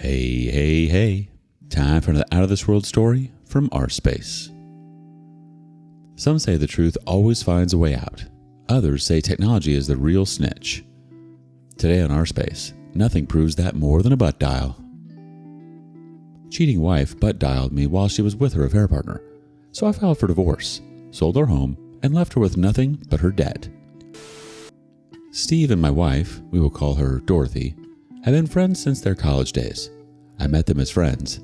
Hey, hey, hey. Time for another out-of-this-world story from rSpace. Some say the truth always finds a way out. Others say technology is the real snitch. Today on rSpace, nothing proves that more than a butt dial. Cheating wife butt dialed me while she was with her affair partner, so I filed for divorce, sold our home, and left her with nothing but her debt. Steve and my wife, we will call her Dorothy, have been friends since their college days. I met them as friends,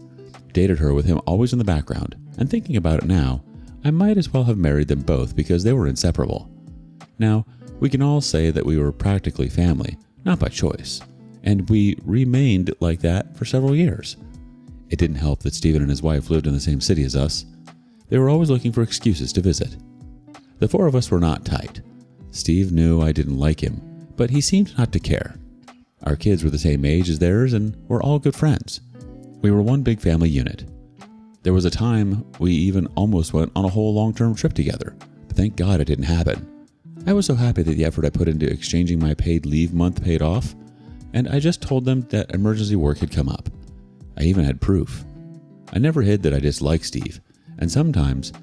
dated her with him always in the background, and thinking about it now, I might as well have married them both because they were inseparable. Now, we can all say that we were practically family, not by choice, and we remained like that for several years. It didn't help that Steven and his wife lived in the same city as us. They were always looking for excuses to visit. The four of us were not tight. Steve knew I didn't like him, but he seemed not to care. Our kids were the same age as theirs and were all good friends. We were one big family unit. There was a time we even almost went on a whole long-term trip together, but thank God it didn't happen. I was so happy that the effort I put into exchanging my paid leave month paid off, and I just told them that emergency work had come up. I even had proof. I never hid that I disliked Steve, and sometimes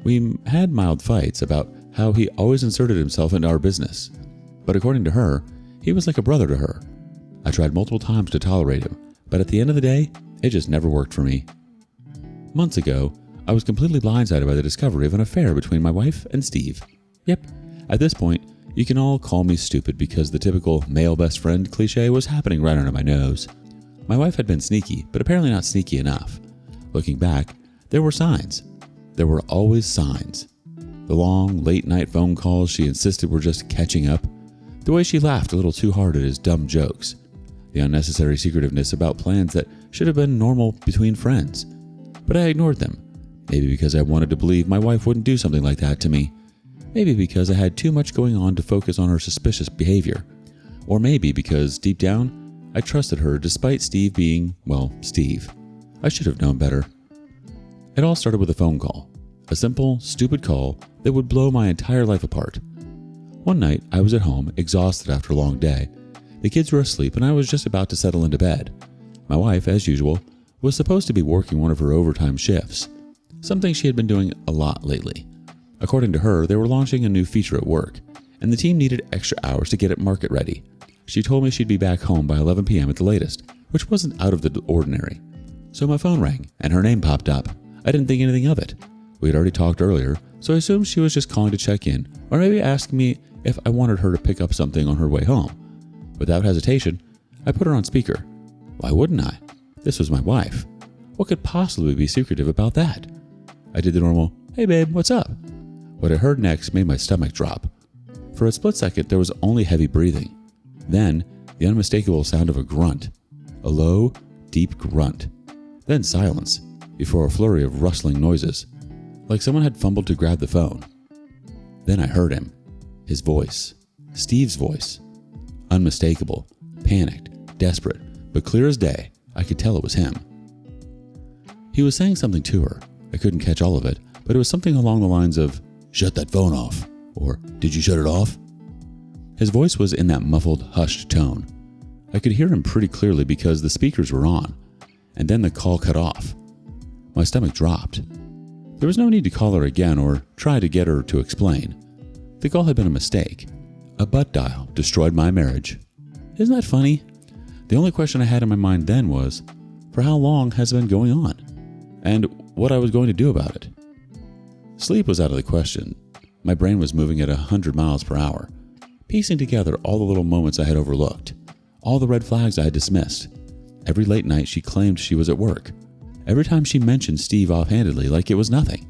we had mild fights about how he always inserted himself into our business. But according to her, he was like a brother to her. I tried multiple times to tolerate him, but at the end of the day, it just never worked for me. Months ago, I was completely blindsided by the discovery of an affair between my wife and Steve. Yep, at this point, you can all call me stupid because the typical male best friend cliche was happening right under my nose. My wife had been sneaky, but apparently not sneaky enough. Looking back, there were signs. There were always signs. The long, late-night phone calls she insisted were just catching up. The way she laughed a little too hard at his dumb jokes. The unnecessary secretiveness about plans that should have been normal between friends. But I ignored them. Maybe because I wanted to believe my wife wouldn't do something like that to me. Maybe because I had too much going on to focus on her suspicious behavior. Or maybe because, deep down, I trusted her despite Steve being, well, Steve. I should have known better. It all started with a phone call. A simple, stupid call that would blow my entire life apart. One night, I was at home, exhausted after a long day. The kids were asleep and I was just about to settle into bed. My wife, as usual, was supposed to be working one of her overtime shifts, something she had been doing a lot lately. According to her, they were launching a new feature at work, and the team needed extra hours to get it market ready. She told me she'd be back home by 11 p.m. at the latest, which wasn't out of the ordinary. So my phone rang, and her name popped up. I didn't think anything of it. We had already talked earlier, so I assumed she was just calling to check in, or maybe asking me if I wanted her to pick up something on her way home. Without hesitation, I put her on speaker. Why wouldn't I? This was my wife. What could possibly be secretive about that? I did the normal, "Hey babe, what's up?" What I heard next made my stomach drop. For a split second, there was only heavy breathing. Then, the unmistakable sound of a grunt. A low, deep grunt. Then silence, before a flurry of rustling noises, like someone had fumbled to grab the phone. Then I heard him. His voice. Steve's voice. Unmistakable, panicked, desperate, but clear as day, I could tell it was him. He was saying something to her. I couldn't catch all of it, but it was something along the lines of, "Shut that phone off," or "Did you shut it off?" His voice was in that muffled, hushed tone. I could hear him pretty clearly because the speakers were on, and then the call cut off. My stomach dropped. There was no need to call her again or try to get her to explain. The call had been a mistake. A butt dial destroyed my marriage. Isn't that funny? The only question I had in my mind then was, for how long has it been going on? And what I was going to do about it. Sleep was out of the question. My brain was moving at 100 miles per hour, piecing together all the little moments I had overlooked, all the red flags I had dismissed. Every late night she claimed she was at work. Every time she mentioned Steve offhandedly like it was nothing.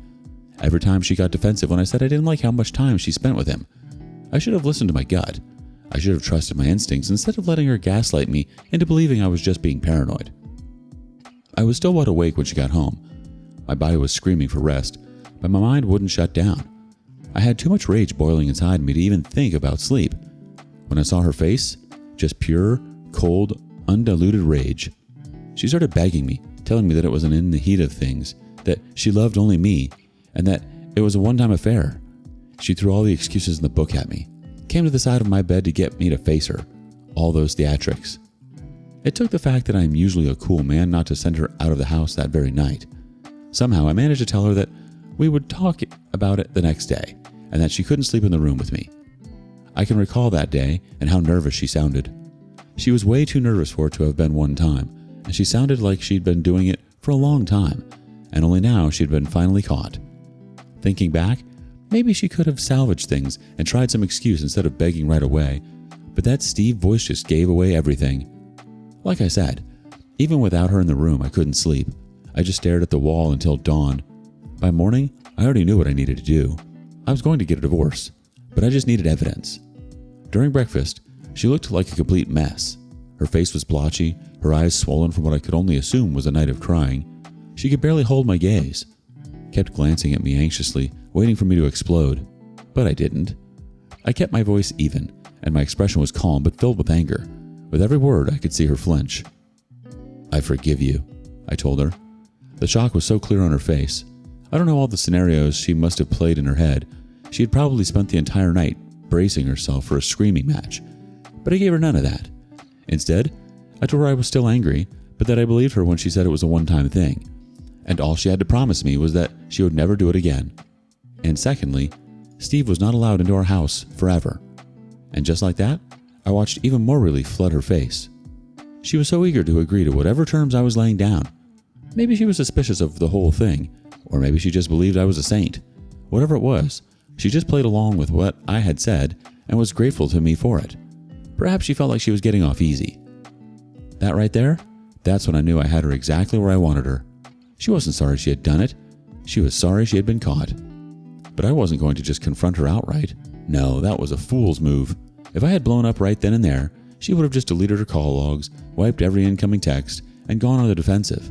Every time she got defensive when I said I didn't like how much time she spent with him. I should have listened to my gut. I should have trusted my instincts instead of letting her gaslight me into believing I was just being paranoid. I was still wide awake when she got home. My body was screaming for rest, but my mind wouldn't shut down. I had too much rage boiling inside me to even think about sleep. When I saw her face, just pure, cold, undiluted rage. She started begging me, telling me that it wasn't in the heat of things, that she loved only me, and that it was a one-time affair. She threw all the excuses in the book at me, came to the side of my bed to get me to face her, all those theatrics. It took the fact that I'm usually a cool man not to send her out of the house that very night. Somehow I managed to tell her that we would talk about it the next day, and that she couldn't sleep in the room with me. I can recall that day and how nervous she sounded. She was way too nervous for it to have been one time, and she sounded like she'd been doing it for a long time, and only now she'd been finally caught. Thinking back, maybe she could have salvaged things and tried some excuse instead of begging right away, but that Steve voice just gave away everything. Like I said, even without her in the room, I couldn't sleep. I just stared at the wall until dawn. By morning, I already knew what I needed to do. I was going to get a divorce, but I just needed evidence. During breakfast, she looked like a complete mess. Her face was blotchy, her eyes swollen from what I could only assume was a night of crying. She could barely hold my gaze. Kept glancing at me anxiously, waiting for me to explode. But I didn't. I kept my voice even, and my expression was calm but filled with anger. With every word, I could see her flinch. "I forgive you," I told her. The shock was so clear on her face. I don't know all the scenarios she must have played in her head. She had probably spent the entire night bracing herself for a screaming match. But I gave her none of that. Instead, I told her I was still angry, but that I believed her when she said it was a one-time thing. And all she had to promise me was that she would never do it again. And secondly, Steve was not allowed into our house forever. And just like that, I watched even more relief flood her face. She was so eager to agree to whatever terms I was laying down. Maybe she was suspicious of the whole thing, or maybe she just believed I was a saint. Whatever it was, she just played along with what I had said and was grateful to me for it. Perhaps she felt like she was getting off easy. That right there, that's when I knew I had her exactly where I wanted her. She wasn't sorry she had done it. She was sorry she had been caught. But I wasn't going to just confront her outright. No, that was a fool's move. If I had blown up right then and there, she would have just deleted her call logs, wiped every incoming text, and gone on the defensive.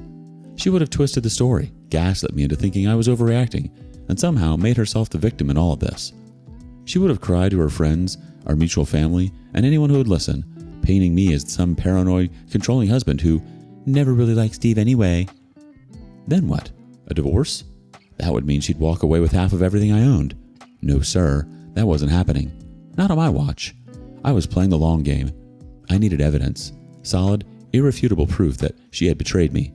She would have twisted the story, gaslit me into thinking I was overreacting, and somehow made herself the victim in all of this. She would have cried to her friends, our mutual family, and anyone who would listen, painting me as some paranoid, controlling husband who never really liked Steve anyway. Then what? A divorce? That would mean she'd walk away with half of everything I owned. No, sir, that wasn't happening. Not on my watch. I was playing the long game. I needed evidence, solid, irrefutable proof that she had betrayed me.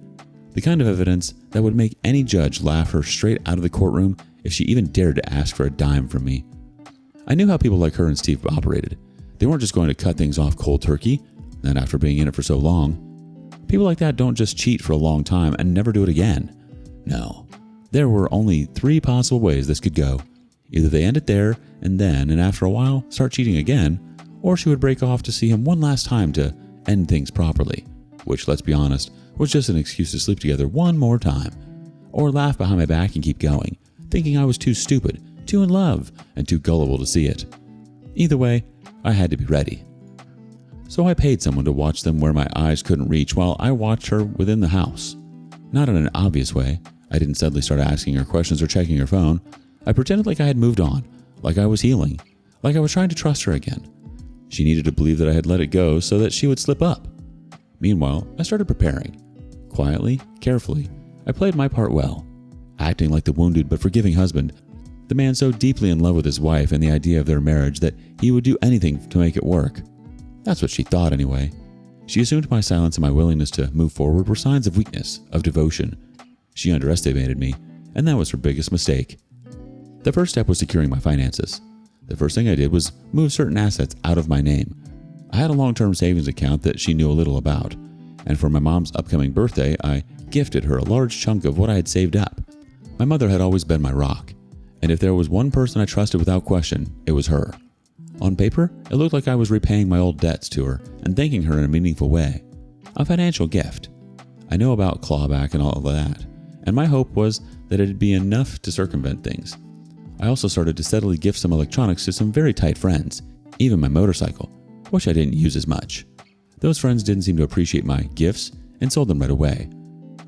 The kind of evidence that would make any judge laugh her straight out of the courtroom if she even dared to ask for a dime from me. I knew how people like her and Steve operated. They weren't just going to cut things off cold turkey, and after being in it for so long. People like that don't just cheat for a long time and never do it again. No, there were only 3 possible ways this could go. Either they end it there and then, and after a while, start cheating again, or she would break off to see him one last time to end things properly, which, let's be honest, was just an excuse to sleep together one more time, or laugh behind my back and keep going, thinking I was too stupid, too in love, and too gullible to see it. Either way, I had to be ready. So I paid someone to watch them where my eyes couldn't reach while I watched her within the house. Not in an obvious way. I didn't suddenly start asking her questions or checking her phone. I pretended like I had moved on, like I was healing, like I was trying to trust her again. She needed to believe that I had let it go so that she would slip up. Meanwhile, I started preparing. Quietly, carefully, I played my part well, acting like the wounded but forgiving husband, the man so deeply in love with his wife and the idea of their marriage that he would do anything to make it work. That's what she thought anyway. She assumed my silence and my willingness to move forward were signs of weakness, of devotion. She underestimated me, and that was her biggest mistake. The first step was securing my finances. The first thing I did was move certain assets out of my name. I had a long-term savings account that she knew a little about, and for my mom's upcoming birthday, I gifted her a large chunk of what I had saved up. My mother had always been my rock, and if there was one person I trusted without question, it was her. On paper, it looked like I was repaying my old debts to her and thanking her in a meaningful way. A financial gift. I know about clawback and all of that, and my hope was that it'd be enough to circumvent things. I also started to steadily gift some electronics to some very tight friends, even my motorcycle, which I didn't use as much. Those friends didn't seem to appreciate my gifts and sold them right away.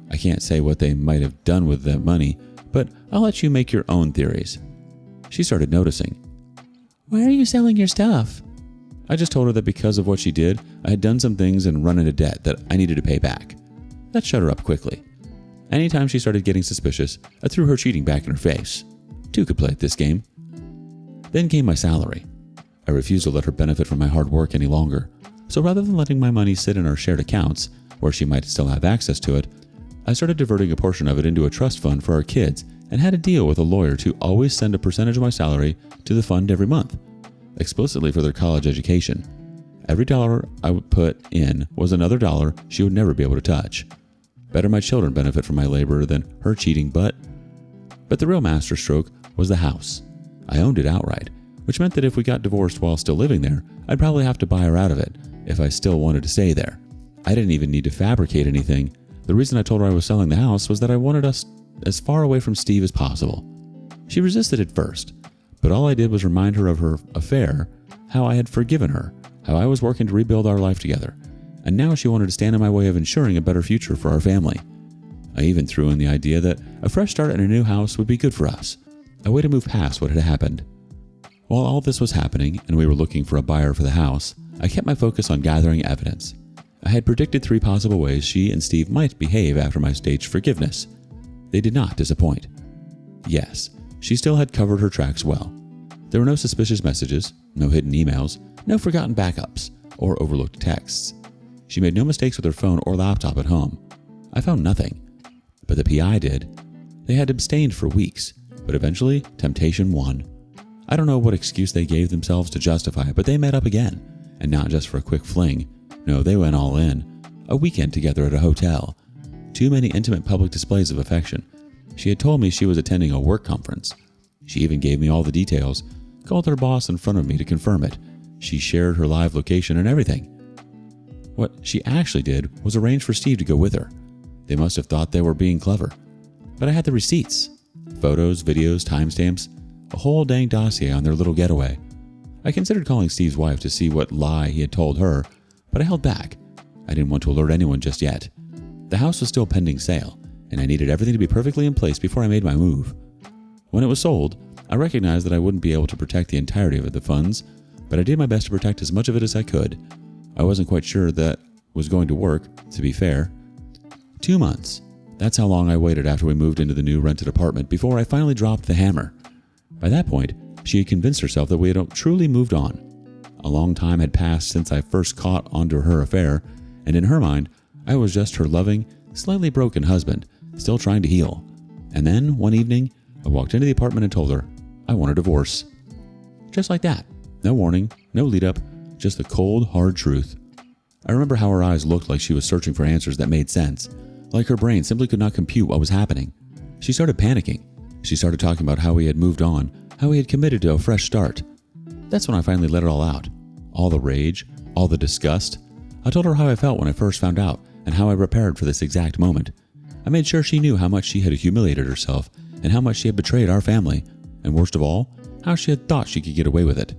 I can't say what they might have done with that money, but I'll let you make your own theories. She started noticing. "Why are you selling your stuff?" I just told her that because of what she did, I had done some things and run into debt that I needed to pay back. That shut her up quickly. Anytime she started getting suspicious, I threw her cheating back in her face. 2 could play at this game. Then came my salary. I refused to let her benefit from my hard work any longer, So rather than letting my money sit in our shared accounts, where she might still have access to it, I started diverting a portion of it into a trust fund for our kids and had a deal with a lawyer to always send a percentage of my salary to the fund every month, explicitly for their college education. Every dollar I would put in was another dollar she would never be able to touch. Better my children benefit from my labor than her cheating, but the real masterstroke was the house. I owned it outright, which meant that if we got divorced while still living there, I'd probably have to buy her out of it if I still wanted to stay there. I didn't even need to fabricate anything. The reason I told her I was selling the house was that I wanted us as far away from Steve as possible. She resisted at first, but all I did was remind her of her affair, how I had forgiven her, how I was working to rebuild our life together, and now she wanted to stand in my way of ensuring a better future for our family. I even threw in the idea that a fresh start in a new house would be good for us, a way to move past what had happened. While all this was happening and we were looking for a buyer for the house, I kept my focus on gathering evidence. I had predicted 3 possible ways she and Steve might behave after my staged forgiveness. They did not disappoint. Yes, she still had covered her tracks well. There were no suspicious messages, no hidden emails, no forgotten backups, or overlooked texts. She made no mistakes with her phone or laptop at home. I found nothing. But the PI did. They had abstained for weeks, but eventually temptation won. I don't know what excuse they gave themselves to justify it, but they met up again, and not just for a quick fling. No, they went all in. A weekend together at a hotel. Too many intimate public displays of affection. She had told me she was attending a work conference. She even gave me all the details, called her boss in front of me to confirm it. She shared her live location and everything. What she actually did was arrange for Steve to go with her. They must have thought they were being clever. But I had the receipts. Photos, videos, timestamps, a whole dang dossier on their little getaway. I considered calling Steve's wife to see what lie he had told her, but I held back. I didn't want to alert anyone just yet. The house was still pending sale, and I needed everything to be perfectly in place before I made my move. When it was sold, I recognized that I wouldn't be able to protect the entirety of the funds, but I did my best to protect as much of it as I could. I wasn't quite sure that was going to work, to be fair. 2 months. That's how long I waited after we moved into the new rented apartment before I finally dropped the hammer. By that point, she had convinced herself that we had truly moved on. A long time had passed since I first caught onto her affair, and in her mind, I was just her loving, slightly broken husband, still trying to heal. And then, one evening, I walked into the apartment and told her I want a divorce. Just like that. No warning, no lead up, just the cold, hard truth. I remember how her eyes looked like she was searching for answers that made sense, like her brain simply could not compute what was happening. She started panicking. She started talking about how we had moved on, how we had committed to a fresh start. That's when I finally let it all out. All the rage, all the disgust. I told her how I felt when I first found out and how I prepared for this exact moment. I made sure she knew how much she had humiliated herself and how much she had betrayed our family, and worst of all, how she had thought she could get away with it.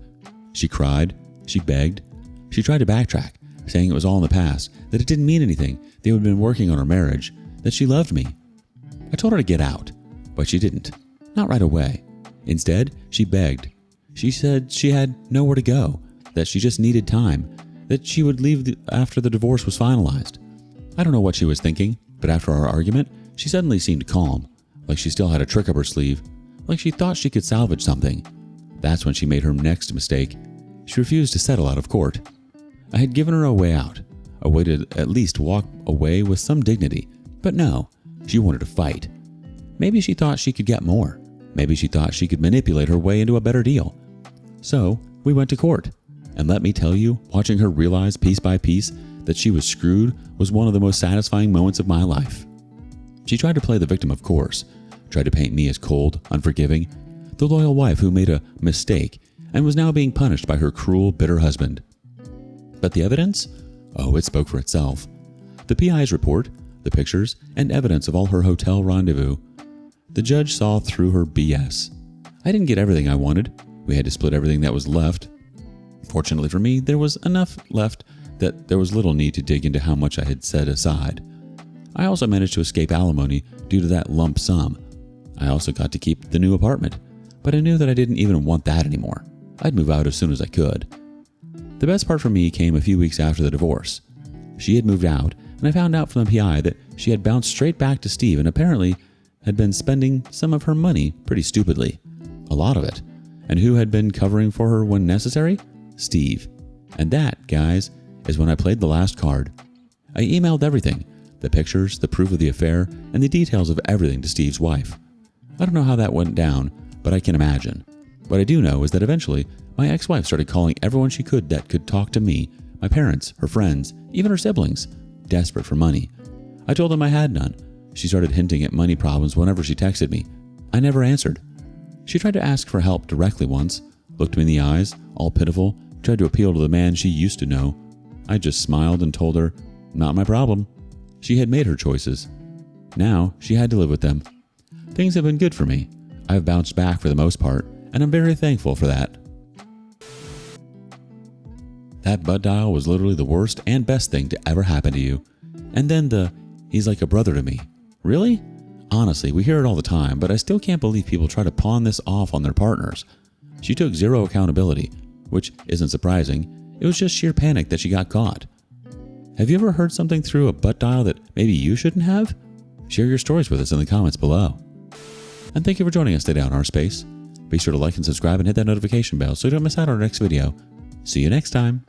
She cried, she begged, she tried to backtrack, saying it was all in the past, that it didn't mean anything, they had been working on our marriage, that she loved me. I told her to get out, but she didn't. Not right away. Instead, she begged. She said she had nowhere to go, that she just needed time, that she would leave after the divorce was finalized. I don't know what she was thinking, but after our argument, she suddenly seemed calm, like she still had a trick up her sleeve, like she thought she could salvage something. That's when she made her next mistake. She refused to settle out of court. I had given her a way out, a way to at least walk away with some dignity, but no, she wanted to fight. Maybe she thought she could get more. Maybe she thought she could manipulate her way into a better deal. So, we went to court. And let me tell you, watching her realize piece by piece that she was screwed was one of the most satisfying moments of my life. She tried to play the victim, of course, tried to paint me as cold, unforgiving, the loyal wife who made a mistake and was now being punished by her cruel, bitter husband. But the evidence? Oh, it spoke for itself. The PI's report, the pictures, and evidence of all her hotel rendezvous. The judge saw through her BS. I didn't get everything I wanted. We had to split everything that was left. Fortunately for me, there was enough left that there was little need to dig into how much I had set aside. I also managed to escape alimony due to that lump sum. I also got to keep the new apartment, but I knew that I didn't even want that anymore. I'd move out as soon as I could. The best part for me came a few weeks after the divorce. She had moved out, and I found out from the PI that she had bounced straight back to Steve and apparently had been spending some of her money pretty stupidly. A lot of it. And who had been covering for her when necessary? Steve. And that, guys, is when I played the last card. I emailed everything, the pictures, the proof of the affair, and the details of everything to Steve's wife. I don't know how that went down, but I can imagine. What I do know is that eventually, my ex-wife started calling everyone she could that could talk to me, my parents, her friends, even her siblings, desperate for money. I told them I had none. She started hinting at money problems whenever she texted me. I never answered. She tried to ask for help directly once, looked me in the eyes, all pitiful, tried to appeal to the man she used to know. I just smiled and told her, not my problem. She had made her choices. Now, she had to live with them. Things have been good for me. I've bounced back for the most part, and I'm very thankful for that. That butt dial was literally the worst and best thing to ever happen to you. And then he's like a brother to me. Really? Honestly, we hear it all the time, but I still can't believe people try to pawn this off on their partners. She took zero accountability, which isn't surprising. It was just sheer panic that she got caught. Have you ever heard something through a butt dial that maybe you shouldn't have? Share your stories with us in the comments below. And thank you for joining us today on rSpace. Be sure to like and subscribe and hit that notification bell so you don't miss out on our next video. See you next time.